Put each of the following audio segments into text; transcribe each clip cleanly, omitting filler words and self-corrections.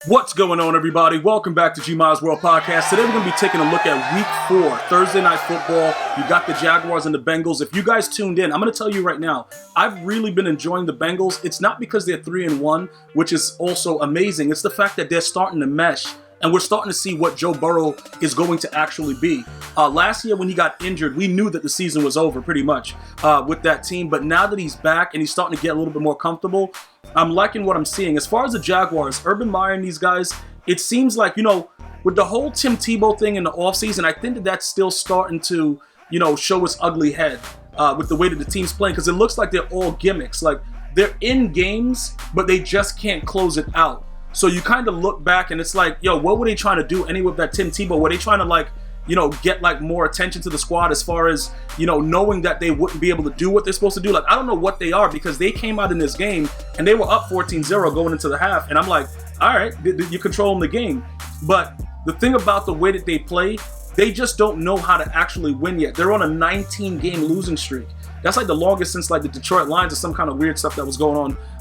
What's going on, everybody? Welcome back to GmiasWorldPodcast. Today we're going to be taking a look at Week 4, Thursday Night Football. You got the Jaguars and the Bengals. If you guys tuned in, I'm going to tell you right now, I've really been enjoying the Bengals. It's not because they're 3-1, which is also amazing. It's the fact that they're starting to mesh, and we're starting to see what Joe Burrow is going to actually be. Last year when he got injured, we knew that the season was over pretty much with that team. But now that he's back and he's starting to get a little bit more comfortable, I'm liking what I'm seeing. As far as the Jaguars, Urban Meyer and these guys, it seems like, with the whole Tim Tebow thing in the offseason, I think that that's still starting to, show its ugly head with the way that the team's playing, because it looks like they're all gimmicks. Like, they're in games, but they just can't close it out. So you kind of look back and it's like, what were they trying to do anyway with that Tim Tebow? Were they trying to get more attention to the squad as far as, knowing that they wouldn't be able to do what they're supposed to do? Like, I don't know what they are, because they came out in this game and they were up 14-0 going into the half. And I'm like, all right, you're controlling the game. But the thing about the way that they play, they just don't know how to actually win yet. They're on a 19-game losing streak. That's like the longest since like the Detroit Lions or some kind of weird stuff that was going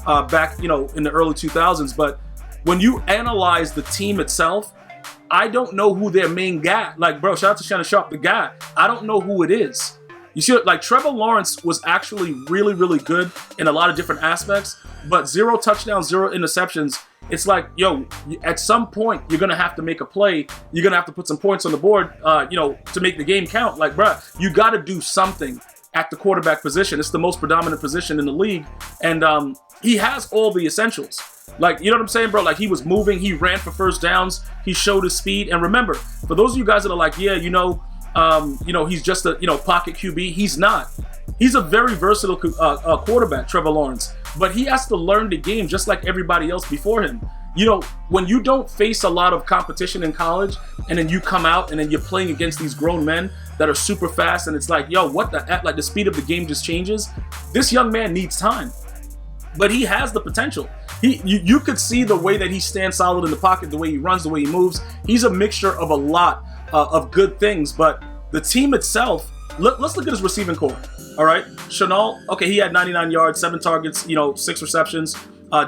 on back, in the early 2000s. But when you analyze the team itself, I don't know who their main guy, bro, shout out to Shannon Sharp, the guy, I don't know who it is. You see, Trevor Lawrence was actually really, really good in a lot of different aspects, but 0 touchdowns, 0 interceptions. It's like, at some point, you're going to have to make a play. You're going to have to put some points on the board, to make the game count. Like, bruh, you got to do something at the quarterback position. It's the most predominant position in the league, and he has all the essentials. You know what I'm saying, bro? He was moving, he ran for first downs, he showed his speed. And remember, for those of you guys that are like, he's just a, pocket QB, he's not. He's a very versatile quarterback, Trevor Lawrence, but he has to learn the game just like everybody else before him. When you don't face a lot of competition in college and then you come out and then you're playing against these grown men that are super fast, and it's like, what the heck? The speed of the game just changes. This young man needs time, but he has the potential. You could see the way that he stands solid in the pocket, the way he runs, the way he moves. He's a mixture of a lot of good things, but the team itself, let's look at his receiving core. All right, Chanel, okay, he had 99 yards, 7 targets, 6 receptions.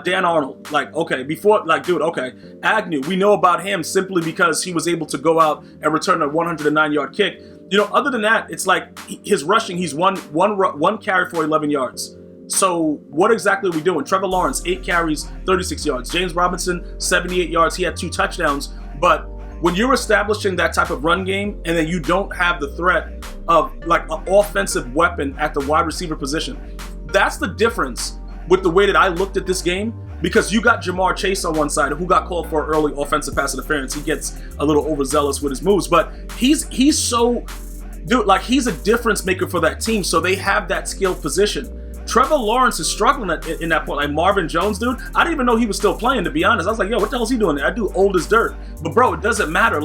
Dan Arnold, okay. Agnew, we know about him simply because he was able to go out and return a 109-yard kick. Other than that, it's like his rushing, he's one carry for 11 yards. So what exactly are we doing? Trevor Lawrence, 8 carries, 36 yards. James Robinson, 78 yards. He had 2 touchdowns. But when you're establishing that type of run game and then you don't have the threat of an offensive weapon at the wide receiver position, that's the difference with the way that I looked at this game, because you got Jamar Chase on one side who got called for early offensive pass interference. He gets a little overzealous with his moves, but he's so, dude, he's a difference maker for that team. So they have that skilled position. Trevor Lawrence is struggling in that point. Like Marvin Jones, dude, I didn't even know he was still playing, to be honest. I was like, what the hell is he doing there? I do old as dirt. But bro, it doesn't matter.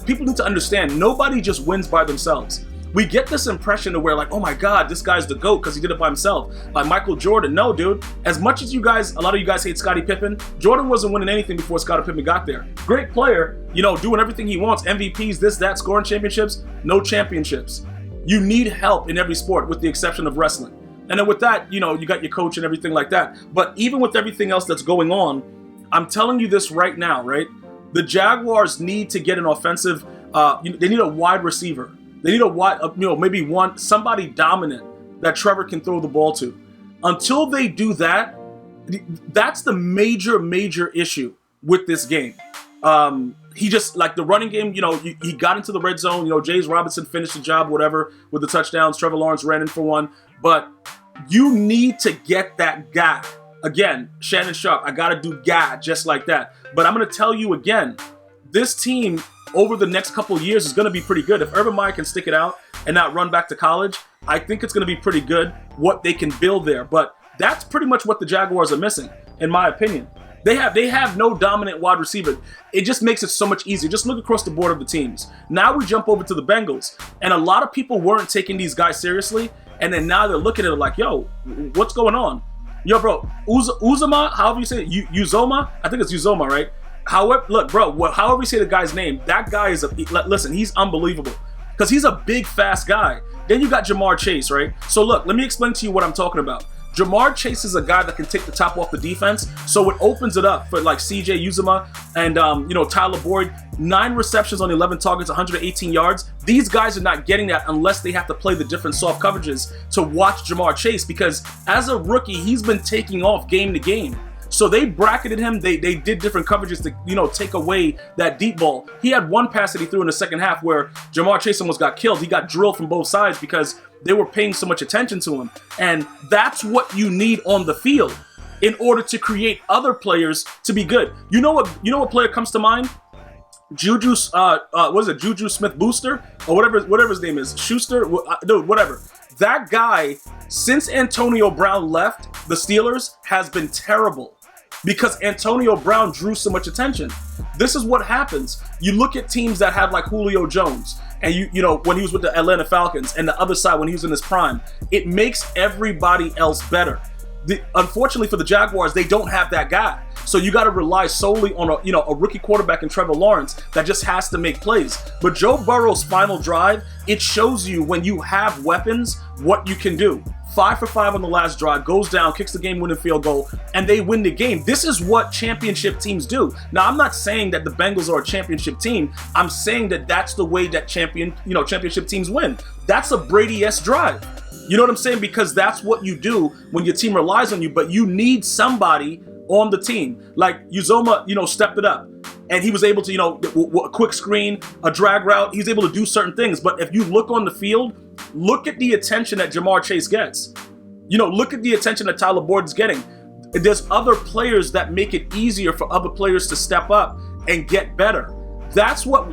People need to understand, nobody just wins by themselves. We get this impression of where oh my God, this guy's the GOAT because he did it by himself. Like Michael Jordan. No, dude. As much as a lot of you guys hate Scottie Pippen, Jordan wasn't winning anything before Scottie Pippen got there. Great player, doing everything he wants, MVPs, this, that, scoring championships, no championships. You need help in every sport with the exception of wrestling. And then with that, you got your coach and everything like that. But even with everything else that's going on, I'm telling you this right now, right? The Jaguars need to get an offensive, they need a wide receiver. They need a wide, maybe somebody dominant that Trevor can throw the ball to. Until they do that, that's the major issue with this game. He just, the running game, he got into the red zone. James Robinson finished the job, whatever, with the touchdowns. Trevor Lawrence ran in for one. But you need to get that guy. Again, Shannon Sharp, I got to do guy just like that. But I'm going to tell you again, this team over the next couple of years is going to be pretty good. If Urban Meyer can stick it out and not run back to college, I think it's going to be pretty good what they can build there. But that's pretty much what the Jaguars are missing, in my opinion. They have no dominant wide receiver. It just makes it so much easier. Just look across the board of the teams. Now we jump over to the Bengals, and a lot of people weren't taking these guys seriously, and then now they're looking at it like, what's going on? Bro, Uzoma, however you say it, Uzoma? I think it's Uzoma, right? However, look, bro, however you say the guy's name, that guy is listen, he's unbelievable because he's a big, fast guy. Then you got Jamar Chase, right? So look, let me explain to you what I'm talking about. Jamar Chase is a guy that can take the top off the defense, so it opens it up for like CJ Uzomah and Tyler Boyd. 9 receptions on 11 targets, 118 yards. These guys are not getting that unless they have to play the different soft coverages to watch Jamar Chase, because as a rookie, he's been taking off game to game. So they bracketed him. They did different coverages to take away that deep ball. He had one pass that he threw in the second half where Jamar Chase almost got killed. He got drilled from both sides because they were paying so much attention to him. And that's what you need on the field in order to create other players to be good. You know what player comes to mind? Juju Smith-Booster or whatever his name is, Schuster, dude, whatever. That guy, since Antonio Brown left the Steelers, has been terrible because Antonio Brown drew so much attention. This is what happens. You look at teams that have like Julio Jones, and you know when he was with the Atlanta Falcons, and the other side when he was in his prime, it makes everybody else better. Unfortunately for the Jaguars, they don't have that guy. So you got to rely solely on a rookie quarterback in Trevor Lawrence that just has to make plays. But Joe Burrow's final drive, it shows you when you have weapons what you can do. 5 for 5 on the last drive, goes down, kicks the game-winning field goal, and they win the game. This is what championship teams do. Now, I'm not saying that the Bengals are a championship team. I'm saying that that's the way that championship teams win. That's a Bradyesqe drive. You know what I'm saying? Because that's what you do when your team relies on you, but you need somebody on the team. Like Uzomah, stepped it up. And he was able to, a quick screen, a drag route. He's able to do certain things. But if you look on the field, look at the attention that Jamar Chase gets. Look at the attention that Tyler Boyd is getting. There's other players that make it easier for other players to step up and get better. That's what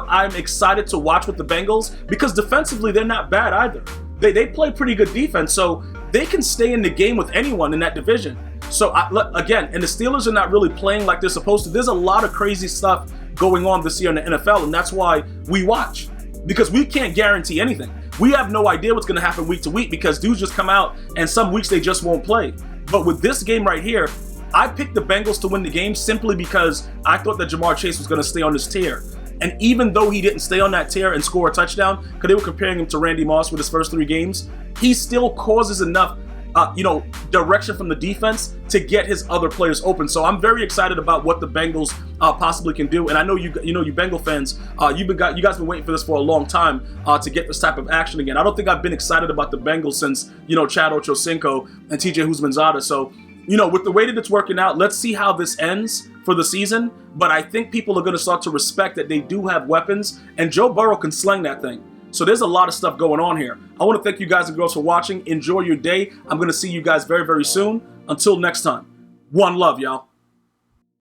I'm excited to watch with the Bengals, because defensively, they're not bad either. They play pretty good defense, so they can stay in the game with anyone in that division. So again, and the Steelers are not really playing like they're supposed to. There's a lot of crazy stuff going on this year in the NFL, and that's why we watch, because we can't guarantee anything. We have no idea what's going to happen week to week because dudes just come out and some weeks they just won't play. But with this game right here, I picked the Bengals to win the game simply because I thought that Jamar Chase was going to stay on this tear. And even though he didn't stay on that tear and score a touchdown, because they were comparing him to Randy Moss with his first 3 games, he still causes enough direction from the defense to get his other players open. So I'm very excited about what the Bengals possibly can do. And I know you Bengal fans, you guys been waiting for this for a long time to get this type of action again. I don't think I've been excited about the Bengals since Chad Ochocinco and TJ Husmanzada. So with the way that it's working out, let's see how this ends for the season. But I think people are going to start to respect that they do have weapons, and Joe Burrow can sling that thing. So there's a lot of stuff going on here. I want to thank you guys and girls for watching. Enjoy your day. I'm going to see you guys very, very soon. Until next time, one love, y'all.